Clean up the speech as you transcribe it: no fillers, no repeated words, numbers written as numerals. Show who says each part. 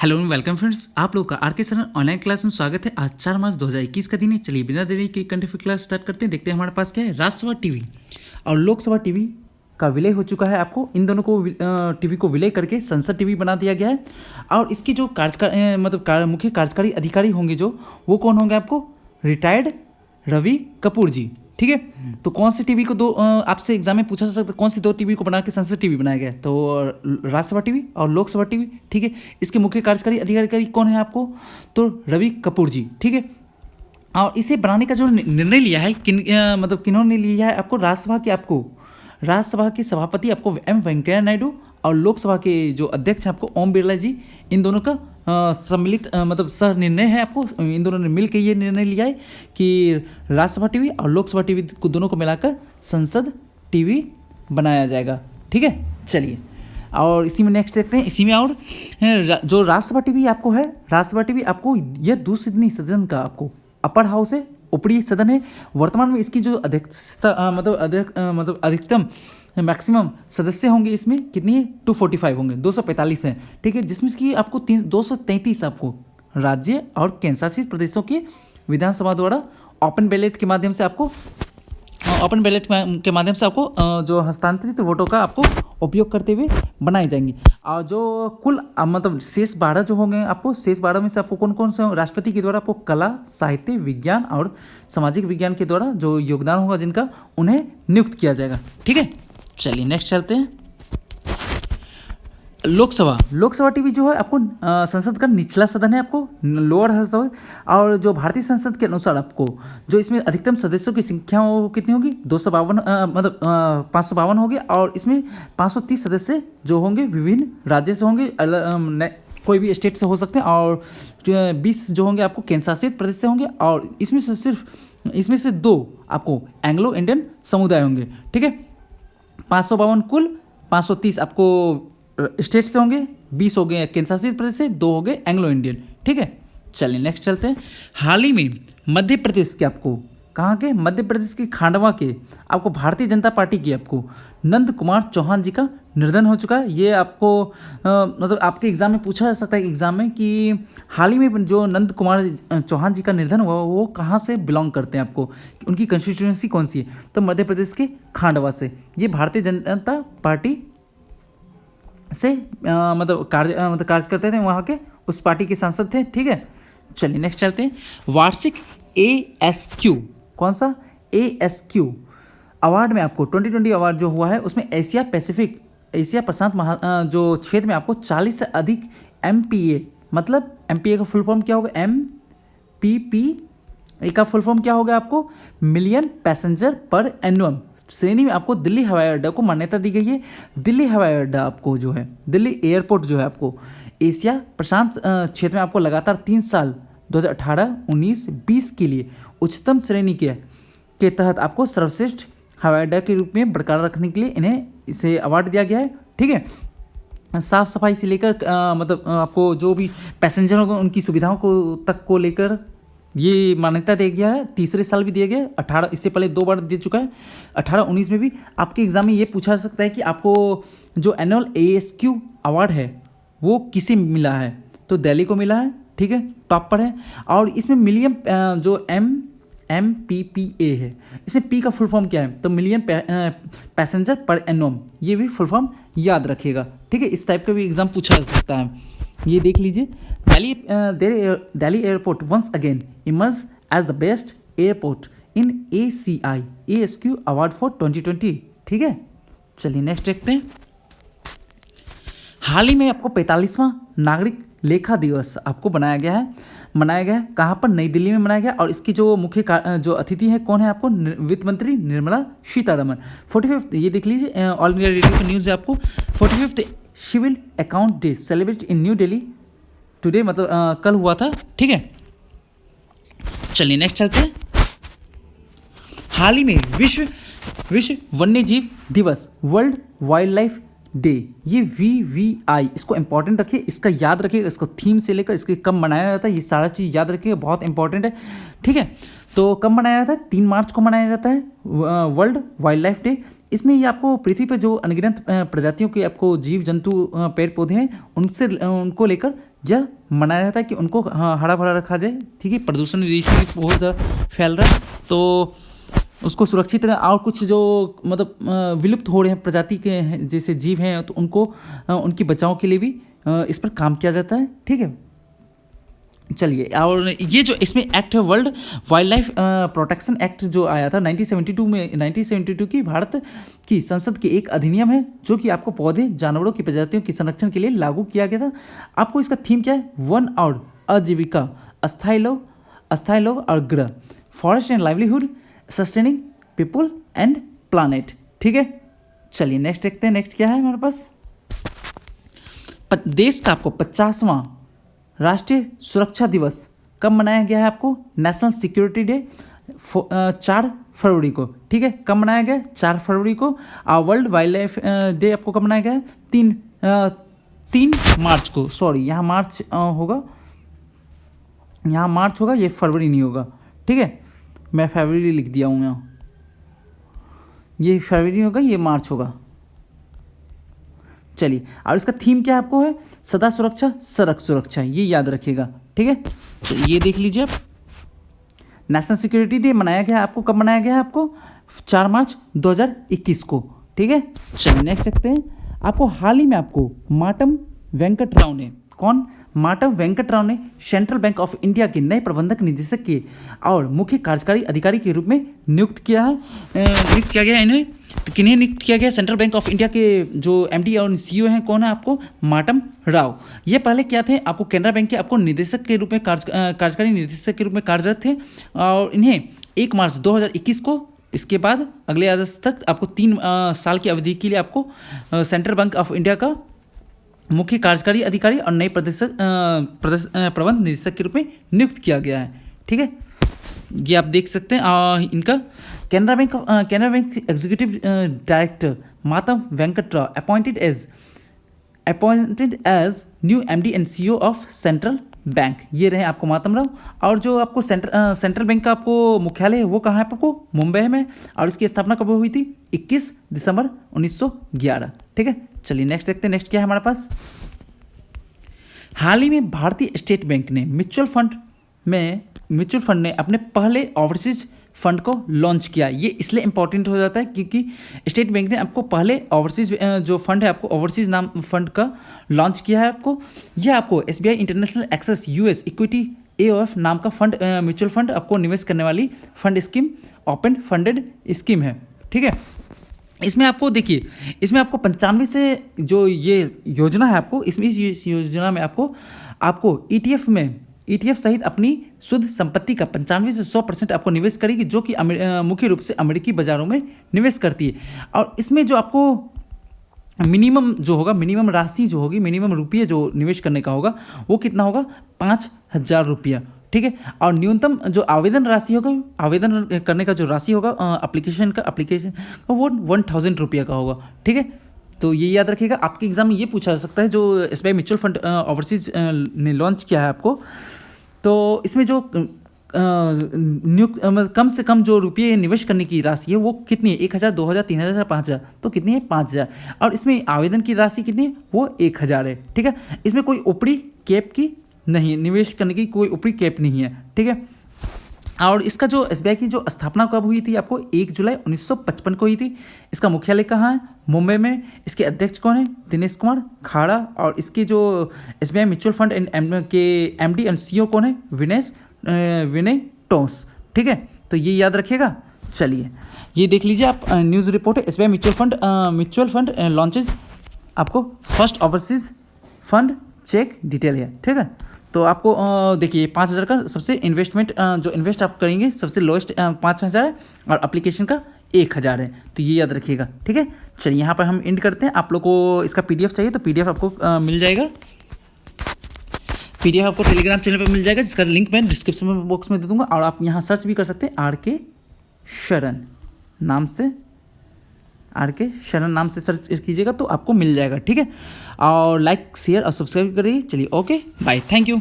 Speaker 1: Hello and welcome friends, आप लोग का आर के सर ऑनलाइन क्लास में स्वागत है। आज 4 मार्च 2021 का दिन है। चलिए बिना देरी के करंट अफेयर क्लास स्टार्ट करते हैं। देखते हैं हमारे पास क्या है। राज्यसभा टीवी और लोकसभा टीवी का विलय हो चुका है। आपको इन दोनों को टीवी को विलय करके संसद टीवी बना दिया गया है। और इसकी जो मुख्य कार्यकारी अधिकारी होंगे जो, वो कौन होंगे आपको? रिटायर्ड रवि कपूर जी। ठीक है, तो कौन सी टीवी को आपसे एग्जाम में पूछा जा सकता है, कौन सी दो टीवी को बना के संसद टीवी बनाया गया है? तो राज्यसभा टीवी और लोकसभा टीवी। ठीक है, इसके मुख्य कार्यकारी अधिकारी कौन है आपको? तो रवि कपूर जी। ठीक है, और इसे बनाने का जो निर्णय लिया है किन्होंने लिया है? आपको राज्यसभा के सभापति आपको एम वेंकैया नायडू और लोकसभा के जो अध्यक्ष हैं आपको ओम बिरला जी। इन दोनों का सम्मिलित सह निर्णय है। आपको इन दोनों ने मिलकर ये निर्णय लिया है कि राज्यसभा टीवी और लोकसभा टीवी को दोनों को मिलाकर संसद टीवी बनाया जाएगा। ठीक है, चलिए और इसी में नेक्स्ट देखते हैं। इसी में और जो राज्यसभा टीवी आपको है, राज्यसभा टीवी आपको यह दूसरी सदन का आपको अपर हाउस है, ऊपरी सदन है। वर्तमान में इसकी जो अध्यक्षता अधिकतम मैक्सिमम सदस्य होंगे इसमें कितनी है? 245 होंगे, 245 हैं। ठीक है, जिसमें कि आपको 233 आपको राज्य और केंद्र शासित प्रदेशों की विधानसभा द्वारा ओपन बैलेट के माध्यम से आपको जो हस्तांतरित वोटों का आपको उपयोग करते हुए बनाई जाएंगी। और जो कुल शेष 12 जो होंगे आपको, शेष 12 में से आपको कौन कौन से राष्ट्रपति के द्वारा आपको कला, साहित्य, विज्ञान और सामाजिक विज्ञान के द्वारा जो योगदान होगा जिनका, उन्हें नियुक्त किया जाएगा। ठीक है, चलिए नेक्स्ट चलते हैं। लोकसभा टीवी जो है आपको संसद का निचला सदन है, आपको लोअर हाउस। और जो भारतीय संसद के अनुसार आपको जो इसमें अधिकतम सदस्यों की संख्या कितनी होगी? 552 होगी। और इसमें 530 सदस्य जो होंगे विभिन्न राज्य से होंगे, कोई भी स्टेट से हो सकते हैं। और 20 जो होंगे आपको केंद्र शासित प्रदेश से होंगे। और इसमें से 2 आपको एंग्लो इंडियन समुदाय होंगे। ठीक है, 552 कुल, 530 आपको स्टेट से होंगे, 20 हो गए केंद्र शासित प्रदेश से, 2 हो गए एंग्लो इंडियन। ठीक है, चलिए नेक्स्ट चलते हैं। हाल ही में मध्य प्रदेश के आपको कहाँ के? मध्य प्रदेश के खांडवा के आपको भारतीय जनता पार्टी की आपको नंद कुमार चौहान जी का निधन हो चुका है। ये आपको आपके एग्जाम में पूछा जा सकता है एग्जाम में कि हाल ही में जो नंद कुमार चौहान जी का निधन हुआ वो कहाँ से बिलोंग करते हैं, आपको उनकी कंस्टिट्यूएंसी कौन सी है? तो मध्य प्रदेश के खांडवा से। ये भारतीय जनता पार्टी से कार्य करते थे, वहाँ के उस पार्टी के सांसद थे। ठीक है, चलिए नेक्स्ट चलते हैं। वार्षिक ASQ, कौन सा? ASQ अवार्ड में आपको 2020 अवार्ड जो हुआ है उसमें एशिया प्रशांत जो क्षेत्र में आपको 40 से अधिक MPA, मतलब MPA का फुल फॉर्म क्या होगा? MPP का फुल फॉर्म क्या होगा आपको? मिलियन पैसेंजर पर एनुअम श्रेणी में आपको दिल्ली हवाई अड्डा को मान्यता दी गई है। दिल्ली हवाई अड्डा आपको जो है, दिल्ली एयरपोर्ट जो है आपको एशिया प्रशांत क्षेत्र में आपको लगातार 3 साल 2018, 19, 20 के लिए उच्चतम श्रेणी के तहत आपको सर्वश्रेष्ठ हवाई अड्डा के रूप में बरकरार रखने के लिए इन्हें इसे अवार्ड दिया गया है। ठीक है, साफ सफाई से लेकर आपको जो भी पैसेंजर होगा उनकी सुविधाओं को लेकर ये मान्यता दिया गया है। तीसरे साल भी दिया गया है। 18 इससे पहले 2 बार दे चुका है, 18-19 में भी। आपके एग्जाम में ये पूछा जा सकता है कि आपको जो एनुअल ASQ अवार्ड है वो किसे मिला है? तो दिल्ली को मिला है। ठीक है, टॉप पर है। और इसमें मिलियन जो MPPA है, इसमें P का फुल फॉर्म क्या है? तो मिलियन पैसेंजर पर एनुअम, ये भी फुल फॉर्म याद रखिएगा। ठीक है, इस टाइप का भी एग्जाम पूछा जा सकता है, ये देख लीजिए। Delhi airport once again emerge as the best airport in ACI ASQ award for 2020। ठीक है, चलिए नेक्स्ट देखते हैं। हाल ही में आपको 45वां नागरिक लेखा दिवस आपको मनाया गया है। कहाँ पर? नई दिल्ली में मनाया गया। और इसकी जो मुख्य जो अतिथि है कौन है आपको? वित्त मंत्री निर्मला सीतारमण। 45th ये देख लीजिए, ऑल इंडिया रेडियो की न्यूज़ है आपको। 45th civil account day celebrate in New Delhi today, कल हुआ था। ठीक है, चलिए नेक्स्ट चलते हैं। हाल ही में विश्व वन्य जीव दिवस, वर्ल्ड वाइल्ड लाइफ डे, ये VVI, इसको इंपॉर्टेंट रखिए, इसका याद रखिए, इसको थीम से लेकर इसके कब मनाया जाता है ये सारा चीज़ याद रखिए, बहुत इंपॉर्टेंट है। ठीक है, तो कब मनाया जाता है? 3 मार्च को मनाया जाता है वर्ल्ड वाइल्ड लाइफ डे। इसमें ये आपको पृथ्वी पर जो अनगिनत प्रजातियों के आपको जीव जंतु पेड़ पौधे हैं उनको लेकर यह मनाया जाता है कि उनको हरा भरा रखा जाए, ठीक है। प्रदूषण इसमें बहुत ज़्यादा फैल रहा है, तो उसको सुरक्षित रखें। और कुछ जो मतलब विलुप्त हो रहे हैं प्रजाति के जैसे जीव हैं, तो उनको उनकी बचाव के लिए भी इस पर काम किया जाता है, ठीक है। चलिए, और ये जो इसमें एक्ट है world wild life protection act जो आया था 1972 में, 1972 की भारत की संसद की एक अधिनियम है जो कि आपको पौधे जानवरों की प्रजातियों के संरक्षण के लिए लागू किया गया था। आपको इसका थीम क्या है? वन और आजीविका, अस्थायी लोग और ग्रह, forest and livelihood, sustaining people and planet, ठीक है। चलिए नेक्स्ट देखते हैं, नेक्स्ट क्या है हमारे पास। देश का आपको 50वां राष्ट्रीय सुरक्षा दिवस कब मनाया गया है? आपको नेशनल सिक्योरिटी डे 4 फरवरी को, ठीक है। कब मनाया गया? 4 फरवरी को। वर्ल्ड वाइल्ड लाइफ डे आपको कब मनाया गया है? 3 मार्च को। सॉरी, यहाँ मार्च होगा, यहाँ मार्च होगा, ये फरवरी नहीं होगा, ठीक है। मैं फरवरी लिख दिया हूँ यहाँ, ये फरवरी होगा, ये मार्च होगा। चलिए, और इसका थीम क्या आपको है? सदा सुरक्षा, सड़क सुरक्षा, ये याद रखिएगा, ठीक है। तो ये देख लीजिए आप, नेशनल सिक्योरिटी डे मनाया गया आपको, कब मनाया गया है? आपको 4 मार्च 2021 को, ठीक है। चलिए नेक्स्ट देखते हैं। आपको हाल ही में आपको मातम वेंकट राव ने, कौन? मातम वेंकट राव ने सेंट्रल बैंक ऑफ इंडिया के नए प्रबंधक निदेशक के और मुख्य कार्यकारी अधिकारी के रूप में नियुक्त किया है। नियुक्त किया गया इन्हें, तो किन्हें नियुक्त किया गया? सेंट्रल बैंक ऑफ इंडिया के जो एमडी और सीईओ हैं, कौन है? आपको मातम राव। ये पहले क्या थे? आपको कैनरा बैंक के आपको निदेशक के रूप में कार्यकारी निदेशक के रूप में कार्यरत थे, और इन्हें 1 मार्च 2021 को, इसके बाद अगले अगस्त तक आपको 3 साल की अवधि के लिए आपको सेंट्रल बैंक ऑफ इंडिया का मुख्य कार्यकारी अधिकारी और नए प्रबंध निदेशक के रूप में नियुक्त किया गया है, ठीक है। ये आप देख सकते हैं इनका Canara bank executive director Matam Venkat Rao appointed as new MD and CEO of Central Bank. ये रहे आपको मातम राव। और जो आपको सेंट्रल बैंक का आपको मुख्यालय है वो कहाँ है? आपको मुंबई में। और इसकी स्थापना कब हुई थी? 21 दिसंबर 1911, ठीक है। चलिए नेक्स्ट देखते हैं, नेक्स्ट क्या है हमारे पास। हाल ही में भारतीय स्टेट बैंक ने म्यूचुअल फंड ने अपने पहले ओवरसीज फंड को लॉन्च किया। ये इसलिए इंपॉर्टेंट हो जाता है क्योंकि स्टेट बैंक ने आपको पहले ओवरसीज जो फंड है, आपको ओवरसीज नाम फंड का लॉन्च किया है। आपको यह आपको SBI International Access US Equity AOF नाम का फंड, म्यूचुअल फंड आपको निवेश करने वाली fund scheme, open funded scheme है, ठीक है। इसमें आपको देखिए, इसमें आपको 95 से जो ये योजना है आपको, इसमें इस योजना में आपको ETF सहित अपनी शुद्ध संपत्ति का 95 से 100% आपको निवेश करेगी, जो कि मुख्य रूप से अमेरिकी बाजारों में निवेश करती है। और इसमें जो आपको मिनिमम राशि जो होगी, मिनिमम रुपये जो निवेश करने का होगा, वो कितना होगा? 5,000 रुपया, ठीक है। और न्यूनतम जो आवेदन राशि होगा, आवेदन करने का जो राशि होगा एप्लीकेशन का वो 1,000 रुपया का होगा, ठीक है। तो ये याद रखिएगा, आपके एग्जाम में ये पूछा जा सकता है। जो एसबीआई म्यूचुअल फंड ओवरसीज ने लॉन्च किया है आपको, तो इसमें जो कम से कम जो रुपये निवेश करने की राशि है वो कितनी है? 1,000, 2,000, 3,000, 5,000, तो कितनी है? 5,000। और इसमें आवेदन की राशि कितनी है? वो 1,000 है, ठीक है। इसमें कोई ऊपरी कैप की नहीं है, निवेश करने की कोई ऊपरी कैप नहीं है, ठीक है। और इसका जो एसबीआई की जो स्थापना कब हुई थी? आपको 1 जुलाई 1955 को हुई थी। इसका मुख्यालय कहाँ है? मुंबई में। इसके अध्यक्ष कौन है? दिनेश कुमार खाड़ा। और इसके जो एसबीआई म्यूचुअल फंड के एमडी एंड सीईओ कौन है? विनय टोस, ठीक है। तो ये याद रखिएगा। चलिए ये देख लीजिए आप, न्यूज़ रिपोर्ट है, एसबीआई म्यूचुअल फंड लॉन्चेज आपको first overseas fund check detail है, ठीक है। तो आपको देखिए 5,000 का सबसे इन्वेस्टमेंट जो इन्वेस्ट आप करेंगे सबसे लोएस्ट 5,000 है, और एप्लीकेशन का 1,000 है। तो ये याद रखिएगा, ठीक है। चलिए यहाँ पर हम एंड करते हैं। आप लोग को इसका PDF चाहिए तो PDF आपको मिल जाएगा। PDF आपको टेलीग्राम चैनल पर मिल जाएगा, जिसका लिंक मैं डिस्क्रिप्शन बॉक्स में दे दूंगा। और आप यहाँ सर्च भी कर सकते हैं RK शरण नाम से सर्च कीजिएगा तो आपको मिल जाएगा, ठीक है। और लाइक, शेयर और सब्सक्राइब करिए। चलिए ओके बाय, थैंक यू।